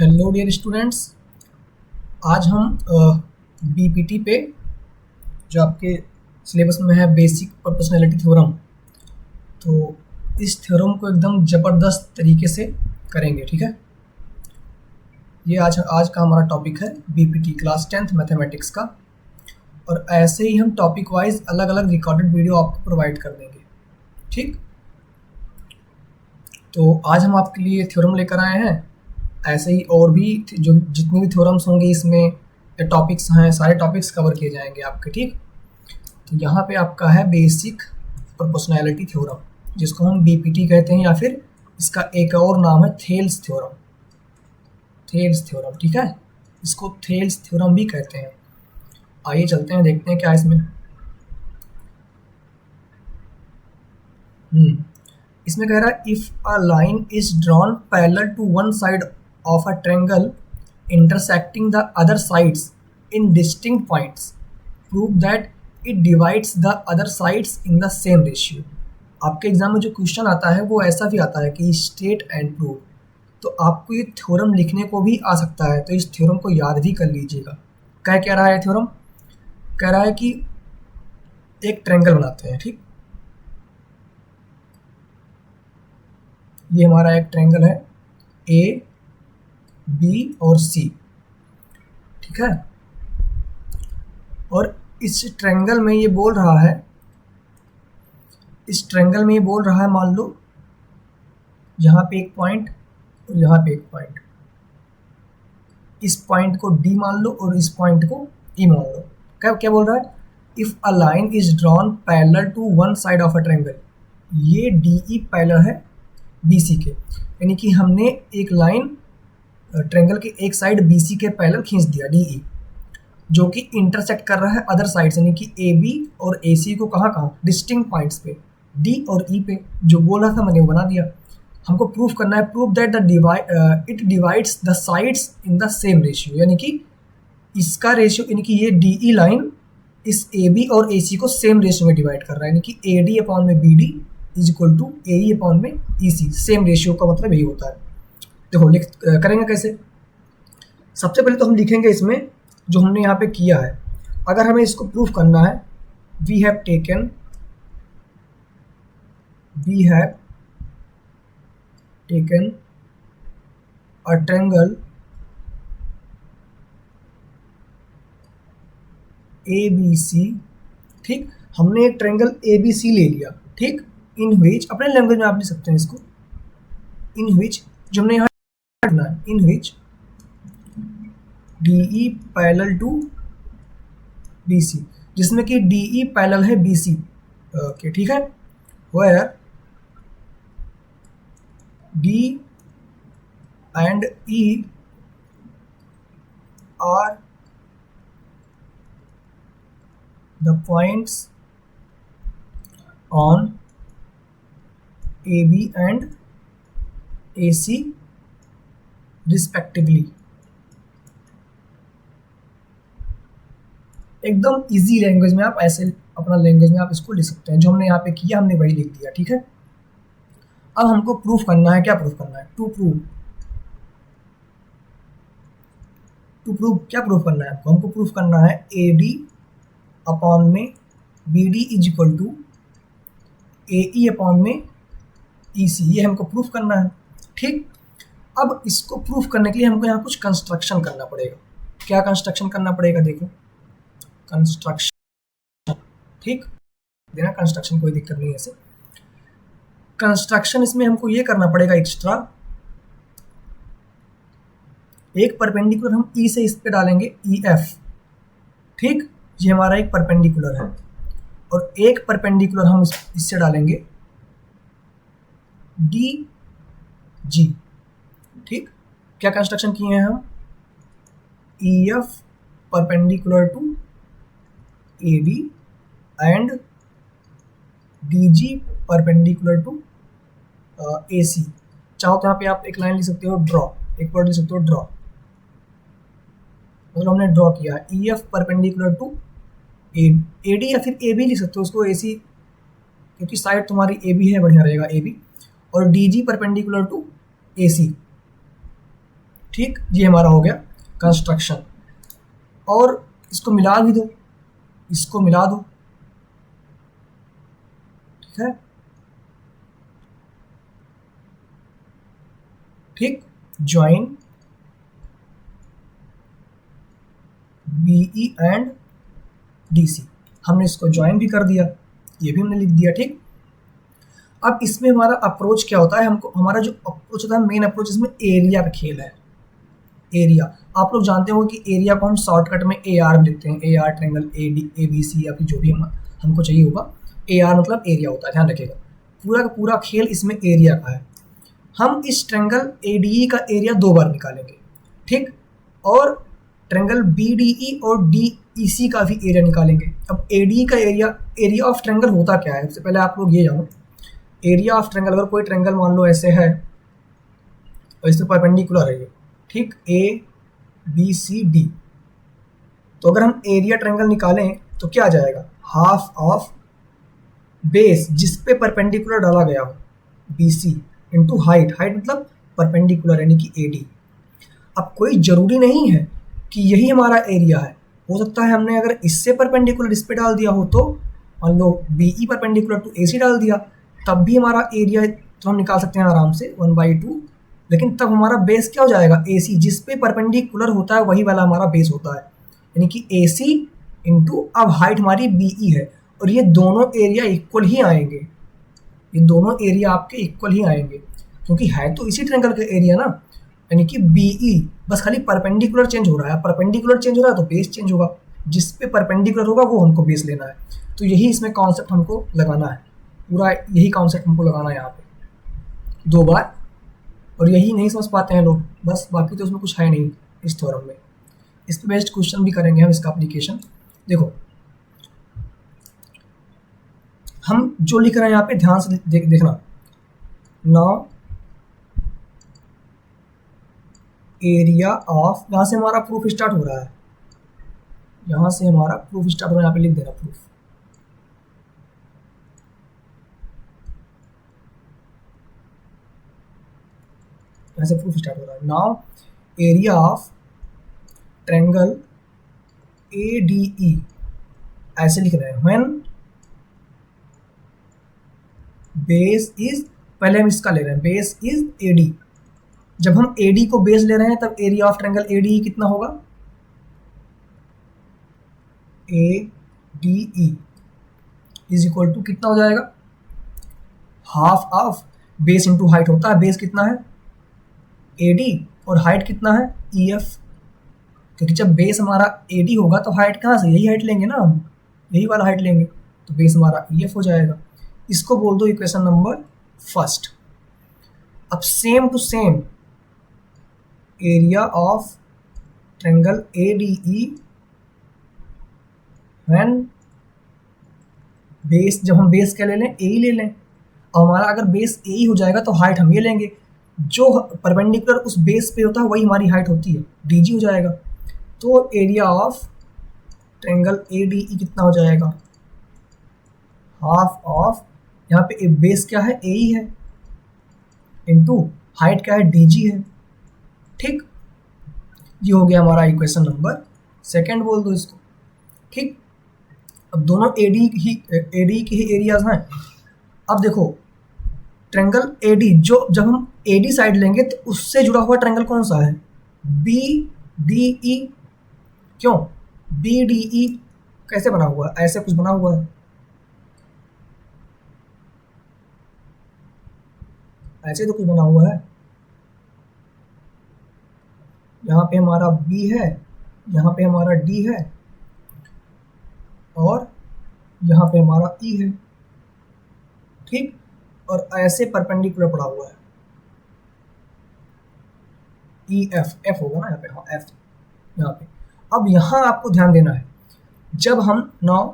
Hello dear students. आज हम BPT पे जो आपके सिलेबस में है बेसिक प्रोपोर्शनैलिटी थ्योरम, तो इस थ्योरम को एकदम ज़बरदस्त तरीके से करेंगे। ठीक है, ये आज का हमारा टॉपिक है बीपीटी क्लास 10th मैथमेटिक्स का। और ऐसे ही हम टॉपिक वाइज अलग अलग रिकॉर्डेड वीडियो आपको प्रोवाइड कर देंगे। ठीक, तो आज हम आपके लिए थ्योरम लेकर आए हैं। ऐसे ही और भी जो जितनी भी थ्योरम्स होंगे इसमें टॉपिक्स हैं, सारे टॉपिक्स कवर किए जाएंगे आपके। ठीक, तो यहाँ पे आपका है बेसिक प्रोपोर्शनैलिटी थ्योरम, जिसको हम बीपीटी कहते हैं, या फिर इसका एक और नाम है थेल्स थ्योरम। थेल्स थ्योरम, ठीक है, इसको थेल्स थ्योरम भी कहते हैं। आइए चलते हैं, देखते हैं क्या इसमें। इसमें कह रहा है if a line is drawn parallel to one side of a triangle intersecting the other sides in distinct points, prove that it divides the other sides in the same ratio। आपके एग्जाम में जो question आता है वो ऐसा भी आता है कि स्टेट एंड प्रूव, तो आपको ये थ्योरम लिखने को भी आ सकता है, तो इस थ्योरम को याद भी कर लीजिएगा। क्या रहा है थ्योरम? कह रहा है कि एक ट्रायंगल बनाते हैं। ठीक, ये हमारा एक ट्रायंगल है ए बी और सी, ठीक है। और इस ट्रायंगल में ये बोल रहा है, मान लो यहाँ पे एक पॉइंट और यहाँ पे एक पॉइंट, इस पॉइंट को डी मान लो और इस पॉइंट को ई मान लो। क्या बोल रहा है? If a line is drawn parallel to one side of a triangle, ये डी ई पैरेलल है बी सी के, यानी कि हमने एक लाइन ट्रायंगल के एक साइड BC के पैरेलल खींच दिया DE, जो कि इंटरसेक्ट कर रहा है अदर साइड, यानी कि AB और AC को कहाँ डिस्टिंक्ट पॉइंट्स पे, D और E पे। जो बोल रहा था मैंने वो बना दिया। हमको प्रूफ करना है, proof that it divides the sides in the same ratio, यानी कि इसका रेशियो, यानी कि ये DE लाइन इस AB और AC को सेम रेशियो में डिवाइड कर रहा है, यानी कि AD अपॉन में BD is equal to AE upon में EC। सेम रेशियो का मतलब यही होता है। देखो करेंगे कैसे। सबसे पहले तो हम लिखेंगे इसमें जो हमने यहाँ पे किया है। अगर हमें इसको प्रूफ करना है, we have taken a triangle ABC। ठीक, हमने एक ट्रायंगल ABC ले लिया। ठीक, इन विच, अपने लैंग्वेज में आप लिख सकते हैं इसको, इन विच, जो हमने यहाँ in which DE parallel to BC, जिसमें कि DE पैरेलल है BC के, ठीक है। where D and E are the points on AB and AC respectively. एकदम इजी लैंग्वेज में आप ऐसे अपना लैंग्वेज में आप इसको लिख सकते हैं। जो हमने यहाँ पे किया हमने वही लिख दिया। ठीक है, अब हमको प्रूफ करना है। क्या प्रूफ करना है? टू प्रूव क्या प्रूफ करना है आपको? हमको प्रूफ करना है AD अपॉन में BD is equal to AE upon में EC, ये हमको प्रूफ करना है। ठीक, अब इसको प्रूफ करने के लिए हमको यहाँ कुछ कंस्ट्रक्शन करना पड़ेगा। क्या कंस्ट्रक्शन करना पड़ेगा? देखो, कंस्ट्रक्शन। ठीक, देना कंस्ट्रक्शन, कोई दिक्कत नहीं है ऐसे। कंस्ट्रक्शन इसमें हमको ये करना पड़ेगा एक्स्ट्रा, एक परपेंडिकुलर हम E से इस पे डालेंगे EF। ठीक, ये हमारा एक परपेंडिकुलर है, और एक परपेंडिकुलर हम इससे डालेंगे DG। ठीक, क्या कंस्ट्रक्शन किए हैं हम? EF perpendicular to AD and DG perpendicular to AC। चाहो तो यहाँ पे आप एक लाइन लिख सकते हो ड्रॉ, एक वर्ड लिख सकते हो ड्रॉ, मतलब हमने ड्रॉ किया है EF परपेंडिकुलर टू AD, या फिर AB लिख सकते हो उसको AC, क्योंकि साइड तुम्हारी AB है, बढ़िया रहेगा AB। और DG परपेंडिकुलर टू AC। ठीक, ये हमारा हो गया कंस्ट्रक्शन। और इसको मिला भी दो, इसको मिला दो, ठीक है, ठीक, ज्वाइन BE एंड DC, हमने इसको ज्वाइन भी कर दिया, ये भी हमने लिख दिया, ठीक। अब इसमें हमारा अप्रोच क्या होता है, हमको हमारा जो अप्रोच होता है, मेन अप्रोच इसमें एरिया का खेल है। एरिया, आप लोग जानते हो कि एरिया को हम शॉर्टकट में AR लिखते हैं, AR ट्रायंगल ABC या फिर जो भी हमको चाहिए होगा, AR मतलब एरिया होता है, ध्यान रखिएगा। पूरा का पूरा खेल इसमें एरिया का है। हम इस ट्रायंगल ADE का एरिया 2 बार निकालेंगे, ठीक, और ट्रायंगल BDE और DEC का भी एरिया निकालेंगे। अब ADE का एरिया ऑफ ट्रायंगल होता क्या है, सबसे पहले आप लोग ये जानो, एरिया ऑफ ट्रायंगल, अगर कोई ट्रायंगल मान लो ऐसे है और इससे परपेंडिकुलर है ये, ठीक, ABCD, तो अगर हम एरिया ट्रायंगल निकालें तो क्या आ जाएगा, हाफ ऑफ बेस जिस पे परपेंडिकुलर डाला गया हो BC इंटू हाइट, हाइट मतलब परपेंडिकुलर यानी कि AD। अब कोई ज़रूरी नहीं है कि यही हमारा एरिया है, हो सकता है हमने अगर इससे परपेंडिकुलर इस पे डाल दिया हो, तो मान लो BE परपेंडिकुलर टू AC डाल दिया, तब भी हमारा एरिया तो हम निकाल सकते हैं आराम से 1/2, लेकिन तब हमारा बेस क्या हो जाएगा, AC, जिस पे परपेंडिकुलर होता है वही वाला हमारा बेस होता है, यानी कि AC इंटू, अब हाइट हमारी BE है, और ये दोनों एरिया इक्वल ही आएंगे, ये दोनों एरिया आपके इक्वल ही आएंगे, क्योंकि है तो इसी ट्रायंगल का एरिया ना, यानी कि BE, बस खाली परपेंडिकुलर चेंज हो रहा है, परपेंडिकुलर चेंज हो रहा है तो बेस चेंज होगा, जिस पे परपेंडिकुलर होगा वो हमको बेस लेना है। तो यही इसमें कॉन्सेप्ट हमको लगाना है, पूरा यही कॉन्सेप्ट हमको लगाना है यहाँ पे 2 बार, और यही नहीं समझ पाते हैं लोग, बस बाकी तो उसमें कुछ है नहीं इस थ्योरम में। इस पे बेस्ड क्वेश्चन भी करेंगे हम, इसका एप्लीकेशन। देखो हम जो लिख रहे हैं यहाँ पे ध्यान से देखना, नाउ एरिया ऑफ, यहाँ से हमारा प्रूफ स्टार्ट हो रहा है, यहाँ से हमारा प्रूफ स्टार्ट हो रहा है, यहाँ पे लिख देना प्रूफ, यहाँ से प्रूफ स्टार्ट हो रहा है। Now area of triangle ADE, ऐसे लिख रहे हैं, व्हेन बेस इज, पहले हम इसका ले रहे हैं, बेस इज AD, जब हम AD को बेस ले रहे हैं तब एरिया ऑफ ट्रायंगल ADE कितना होगा, ADE इज इक्वल टू कितना हो जाएगा, half of base into height होता है, बेस कितना है AD और हाइट कितना है EF, क्योंकि जब बेस हमारा AD होगा तो हाइट कहाँ से, यही हाइट लेंगे ना हम, यही वाला हाइट लेंगे, तो बेस हमारा EF हो जाएगा। इसको बोल दो इक्वेशन नंबर फर्स्ट। अब same to same area of triangle ADE when base, जब हम बेस क्या ले लें, AE ले लें, और हमारा अगर बेस AE हो जाएगा तो हाइट हम ये लेंगे, जो परपेंडिकुलर उस बेस पे होता है वही हमारी हाइट होती है, DG हो जाएगा। तो एरिया ऑफ ट्रायंगल ADE कितना हो जाएगा, हाफ ऑफ, यहाँ पे बेस क्या है AE है, इंटू हाइट क्या है DG है, ठीक, ये हो गया हमारा इक्वेशन नंबर सेकंड, बोल दो इसको, ठीक। अब दोनों AD के ही एरियाज हैं। अब देखो ट्रायंगल AD, जो जब हम AD साइड लेंगे तो उससे जुड़ा हुआ ट्रायंगल कौन सा है, BDE, क्यों BDE कैसे बना हुआ है, ऐसे कुछ बना हुआ है, ऐसे तो कुछ बना हुआ है, यहाँ पे हमारा B है, यहाँ पे हमारा D है, और यहाँ पे हमारा E है, ठीक, और ऐसे परपेंडिकुलर पड़ा हुआ है, EF, F होगा ना यहाँ पे, हाँ F यहाँ पे। अब यहाँ आपको ध्यान देना है, जब हम नाउ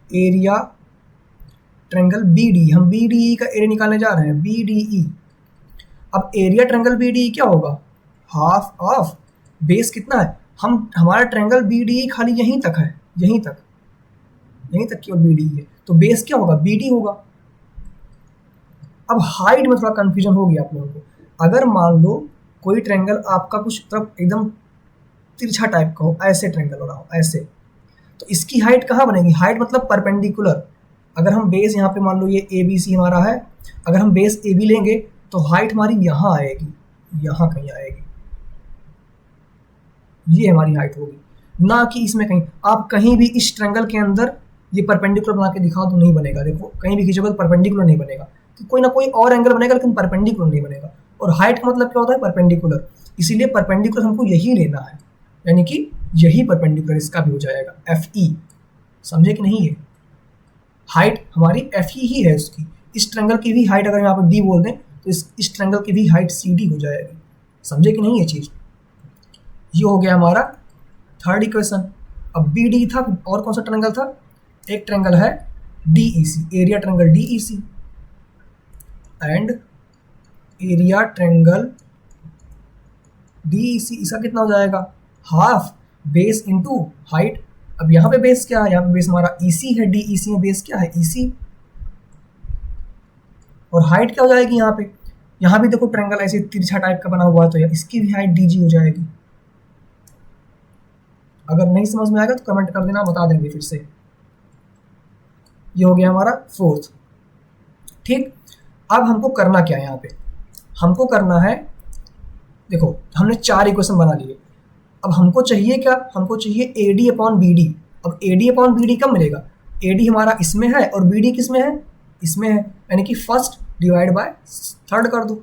एरिया ट्रायंगल BD, हम BDE का एरिया निकालने जा रहे हैं, BDE, अब एरिया ट्रायंगल BDE क्या होगा, हाफ ऑफ बेस कितना है, हमारा ट्रायंगल BDE खाली यहीं तक है, यहीं तक केवल BDE है, तो बेस क्या होगा, BD होगा। अब हाइट में थोड़ा कंफ्यूजन हो गया आप लोगों को, अगर मान लो कोई ट्रायंगल आपका कुछ तरफ एकदम तिरछा टाइप का हो, ऐसे ट्रायंगल बना हो ऐसे, तो इसकी हाइट कहाँ बनेगी? हाइट मतलब परपेंडिकुलर। अगर हम बेस यहाँ पे मान लो ये ए बी सी हमारा है, अगर हम बेस ए बी लेंगे तो हाइट हमारी यहाँ आएगी, यहाँ कहीं आएगी, ये हमारी हाइट होगी, ना कि इसमें कहीं। आप कहीं भी इस ट्रायंगल के अंदर ये परपेंडिकुलर बना के दिखाओ तो नहीं बनेगा। देखो कहीं भी खींचोगे तो परपेंडिकुलर नहीं बनेगा, तो कोई ना कोई और एंगल बनेगा लेकिन परपेंडिकुलर नहीं बनेगा। और हाइट का मतलब क्या होता है? परपेंडिकुलर। इसीलिए परपेंडिकुलर हमको यही लेना है, यानी कि यही परपेंडिकुलर इसका भी हो जाएगा एफ ई। समझे कि नहीं? ये हाइट हमारी एफ ही है उसकी। इस ट्रायंगल की भी हाइट अगर यहाँ पर डी बोल दें तो इस ट्रायंगल की भी हाइट सी डी हो जाएगी। समझे कि नहीं ये चीज़? ये हो गया हमारा थर्ड इक्वेशन। अब बी डी था, और कौन सा ट्रायंगल था? एक ट्रायंगल है D E C, area triangle D E C and area triangle D E C. इसका कितना हो जाएगा? Half base into height. अब यहाँ पे बेस क्या है? यहाँ पे बेस हमारा ई सी है, डी ई सी में बेस क्या है? ई सी। और हाइट क्या हो जाएगी यहाँ पे? यहाँ भी देखो ट्रायंगल ऐसे तिरछा टाइप का बना हुआ है, तो इसकी भी हाइट डी जी हो जाएगी। अगर नहीं समझ में आएगा तो कमेंट कर देना, बता देंगे फिर से। ये हो गया हमारा फोर्थ। ठीक, अब हमको करना क्या है यहाँ पे? हमको करना है, देखो हमने 4 इक्वेशन बना लिए। अब हमको चाहिए क्या? हमको चाहिए A D upon B D. अब A D upon B D कब मिलेगा? ए डी हमारा इसमें है और बी डी किस में है? इसमें है, यानी कि फर्स्ट डिवाइड बाय थर्ड कर दो।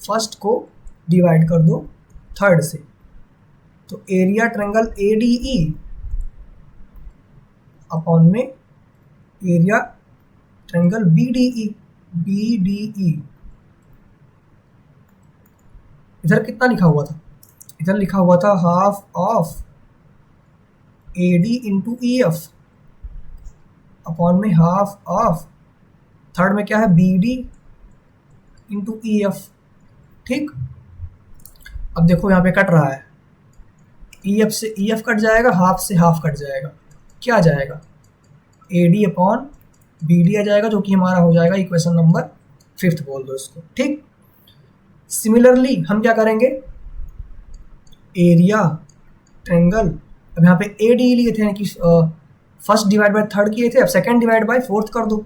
फर्स्ट को डिवाइड कर दो थर्ड से, तो area triangle A D E upon में area triangle B D E. B D E इधर कितना लिखा हुआ था? इधर लिखा हुआ था half of A D into E F upon में हाफ ऑफ थर्ड में क्या है? B D into E F. ठीक, अब देखो यहाँ पे कट रहा है, ई एफ से ई एफ कट जाएगा, हाफ से हाफ कट जाएगा, क्या आ जाएगा? A D upon B D आ जाएगा, जो कि हमारा हो जाएगा इक्वेशन नंबर 5 बोल दो इसको। ठीक, सिमिलरली हम क्या करेंगे? एरिया ट्रायंगल, अब यहाँ पे ए डी लिए थे, यानी कि फर्स्ट डिवाइड बाय थर्ड किए थे, अब सेकंड डिवाइड बाय फोर्थ कर दो,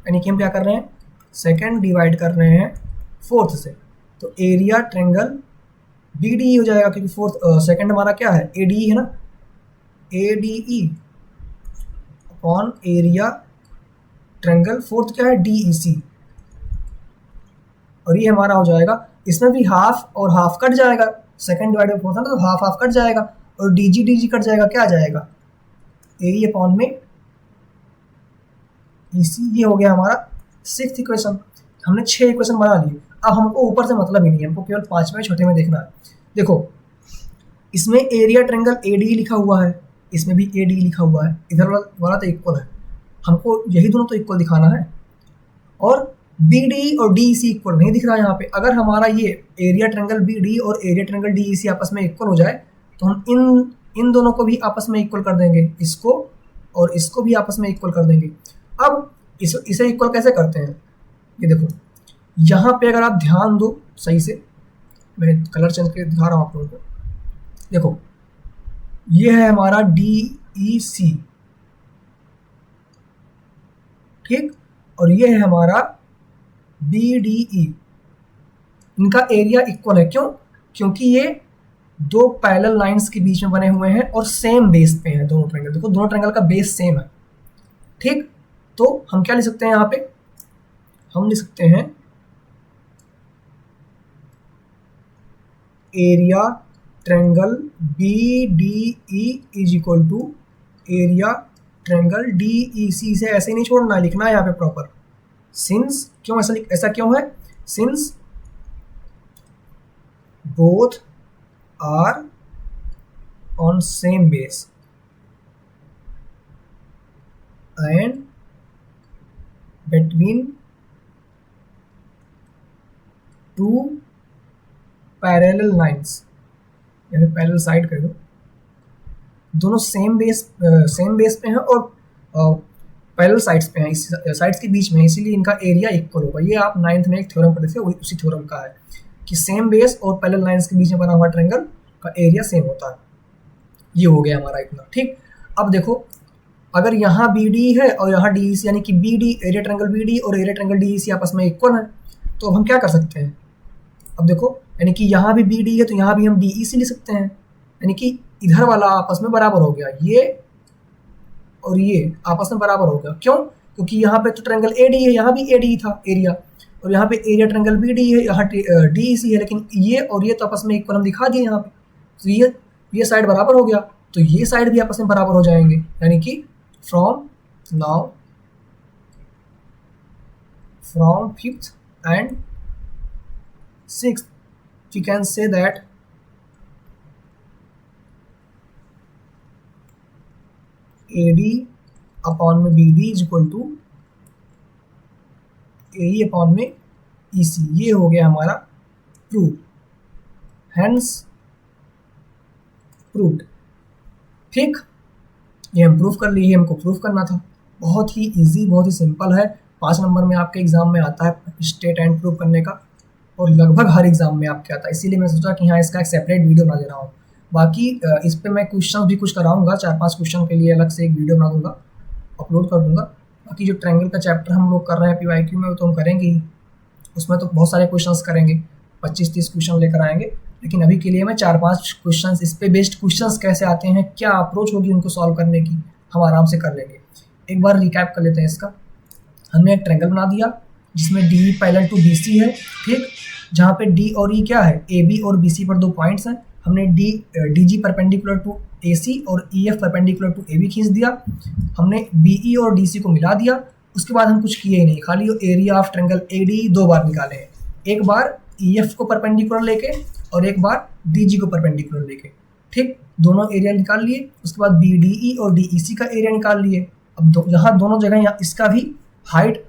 यानी कि हम क्या कर रहे हैं? सेकंड डिवाइड कर रहे हैं फोर्थ से, तो एरिया ट्रायंगल बी डी हो जाएगा, क्योंकि फोर्थ सेकंड हमारा क्या है? ए डी है ना, ए D E upon area triangle fourth क्या है? डी ई सी। और ये हमारा हो जाएगा, इसमें भी हाफ और हाफ कट जाएगा, सेकंड डिवाइड बाय फोर्थ है ना, तो हाफ हाफ कट जाएगा और डी जी कट जाएगा, क्या आ जाएगा? ए ई अपॉन में ई सी। ये हो गया हमारा 6th इक्वेशन। हमने 6 इक्वेशन बना लिए। अब हमको ऊपर से मतलब ही नहीं है, हमको केवल 5वें छोटे में देखना है। देखो इसमें एरिया ट्रायंगल ए डी लिखा हुआ है, इसमें भी ए डी लिखा हुआ है, इधर वाला तो इक्वल है, हमको यही दोनों तो इक्वल दिखाना है। और बी डी और डी सी इक्वल नहीं दिख रहा है यहाँ पे। अगर हमारा ये एरिया ट्रायंगल बी डी और एरिया ट्रायंगल डी सी आपस में इक्वल हो जाए तो हम इन दोनों को भी आपस में इक्वल कर देंगे, इसको और इसको भी आपस में इक्वल कर देंगे। अब इसे इक्वल कैसे करते हैं? ये देखो यहाँ पे अगर आप ध्यान दो सही से, मैं कलर चेंज करके दिखा रहा हूँ आप लोगों को। देखो ये है हमारा डी ई सी, ठीक, और ये है हमारा बी डी ई। इनका एरिया इक्वल है, क्यों? क्योंकि ये दो पैरेलल लाइंस के बीच में बने हुए हैं और सेम बेस पे हैं दोनों ट्रायंगल। देखो दोनों ट्रायंगल का बेस सेम है। ठीक, तो हम क्या लिख सकते हैं यहाँ पे? हम लिख सकते हैं area triangle B D E is equal to area triangle D E C. से ऐसे ही नहीं छोड़ना, लिखना है यहाँ पे प्रॉपर। सिंस, क्यों ऐसा क्यों है? Since both are on same base and between two parallel lines, यानी पैरेलल साइड कर दो, दोनों सेम बेस पे हैं और पैरेलल साइड्स पे हैं, इस साइड्स के बीच में, इसीलिए इनका एरिया इक्वल होगा। ये आप 9th में एक थ्योरम पढ़े थे, उसी थ्योरम का है कि सेम बेस और पैरेलल लाइंस के बीच में बना हुआ ट्रायंगल का एरिया सेम होता है। ये हो गया हमारा इतना, ठीक। अब देखो अगर यहाँ BD है और यहाँ DEC, यानी कि BD एरिया ट्रायंगल BD और एरिया ट्रायंगल DEC आपस में इक्वल है, तो हम क्या कर सकते हैं? अब देखो, यानी कि यहाँ भी BD है तो यहाँ भी हम DEC ले सकते हैं, यानी कि इधर वाला आपस में बराबर हो गया, ये और ये आपस में बराबर हो गया। क्यों? क्योंकि यहाँ पे तो ट्रायंगल AD है, यहाँ भी AD था एरिया, और यहाँ पे एरिया ट्रायंगल BD है, यहाँ DEC है, लेकिन ये और ये तो आपस में इक्वल हम दिखा दिए यहाँ पे, तो ये साइड बराबर हो गया, तो ये साइड भी आपस में बराबर हो जाएंगे। यानी कि from 5th and 6th we can say that AD upon में BD is equal to AE upon में EC। ये हो गया हमारा प्रूव, हैंस प्रूव्ड, ठीक। ये हम प्रूफ कर लिए, हमको प्रूफ करना था। बहुत ही इजी, बहुत ही सिंपल है। 5 नंबर में आपके एग्जाम में आता है स्टेट एंड प्रूफ करने का, और लगभग हर एग्जाम में आपके आता है, इसीलिए मैं सोचा कि हाँ इसका एक सेपरेट वीडियो बना दे रहा हूँ। बाकी इस पे मैं क्वेश्चन भी कुछ कराऊंगा, 4-5 क्वेश्चन के लिए अलग से एक वीडियो बना दूंगा, अपलोड कर दूंगा। बाकी जो ट्रायंगल का चैप्टर हम लोग कर रहे हैं PYQ में, वो तो हम करेंगे ही, उसमें तो बहुत सारे क्वेश्चंस करेंगे, 25-30 क्वेश्चन लेकर आएंगे। लेकिन अभी के लिए मैं 4-5 क्वेश्चंस, इस पे बेस्ड क्वेश्चंस कैसे आते हैं, क्या अप्रोच होगी उनको सॉल्व करने की, हम आराम से कर लेंगे। एक बार रिकैप कर लेते हैं इसका। हमने एक ट्रायंगल बना दिया जिसमें DE पैरेलल टू BC है, ठीक, जहाँ पे D और E क्या है, AB और BC पर 2 पॉइंट्स हैं। हमने DG परपेंडिकुलर टू AC और EF परपेंडिकुलर टू AB खींच दिया। हमने BE और DC को मिला दिया। उसके बाद हम कुछ किए ही नहीं, खाली एरिया ऑफ ट्रायंगल ADE 2 बार निकाले हैं, एक बार EF को परपेंडिकुलर लेके और एक बार DG को परपेंडिकुलर लेके, ठीक। दोनों एरिया निकाल लिए। उसके बाद BDE और DEC का एरिया निकाल लिए। अब यहाँ दोनों जगह, यहाँ इसका भी हाइट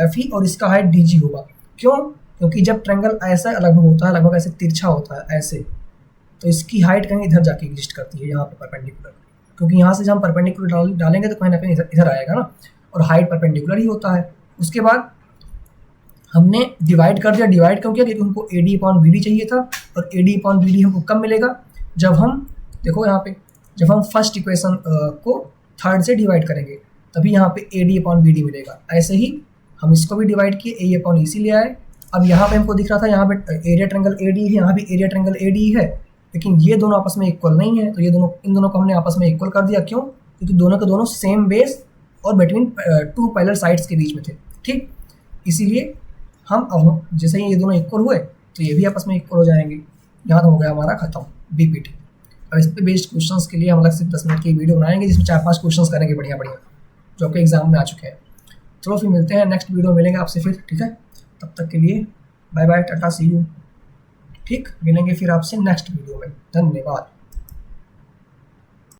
FE और इसका हाइट DG होगा। क्यों? क्योंकि जब ट्रायंगल ऐसा अलग होता है, लगभग ऐसे तिरछा होता है ऐसे, तो इसकी हाइट कहीं इधर जाके एग्जिस्ट करती है, यहाँ पे परपेंडिकुलर, क्योंकि यहाँ से जब हम परपेंडिकुलर डालेंगे तो कहीं ना कहीं इधर आएगा ना, और हाइट परपेंडिकुलर ही होता है। उसके बाद हमने डिवाइड कर दिया। डिवाइड क्यों किया? क्योंकि हमको AD अपॉन BD चाहिए था, और AD अपॉन BD हमको कब मिलेगा? जब हम, देखो यहाँ पे, जब हम फर्स्ट इक्वेशन को थर्ड से डिवाइड करेंगे, तभी यहाँ पे AD अपॉन BD मिलेगा। ऐसे ही हम इसको भी डिवाइड किए, AE अपॉन EC ले आए। अब यहाँ पे हमको दिख रहा था, यहाँ पे एरिया ट्रायंगल AD है, यहाँ भी एरिया ट्रायंगल AD है, लेकिन ये दोनों आपस में इक्वल नहीं है, तो ये दोनों, इन दोनों को हमने आपस में इक्वल कर दिया। क्यों? क्योंकि दोनों के दोनों सेम बेस और बिटवीन 2 पैरेलल साइड्स के बीच में थे, ठीक। इसीलिए हम, अब जैसे ही ये दोनों इक्वल हुए तो ये भी आपस में इक्वल हो जाएंगे। यहाँ तो हो गया हमारा खत्म BPT। और इस पे बेस्ड क्वेश्चंस के लिए हम अलग से 10 मिनट की वीडियो बनाएंगे, जिसमें 4-5 क्वेश्चंस करेंगे बढ़िया बढ़िया, जो आपके एग्जाम में आ चुके हैं। चलो फिर मिलते हैं, नेक्स्ट वीडियो मिलेंगे आपसे फिर, ठीक है। तब तक के लिए bye bye, tata, see you, ठीक। मिलेंगे फिर आपसे नेक्स्ट वीडियो में। धन्यवाद।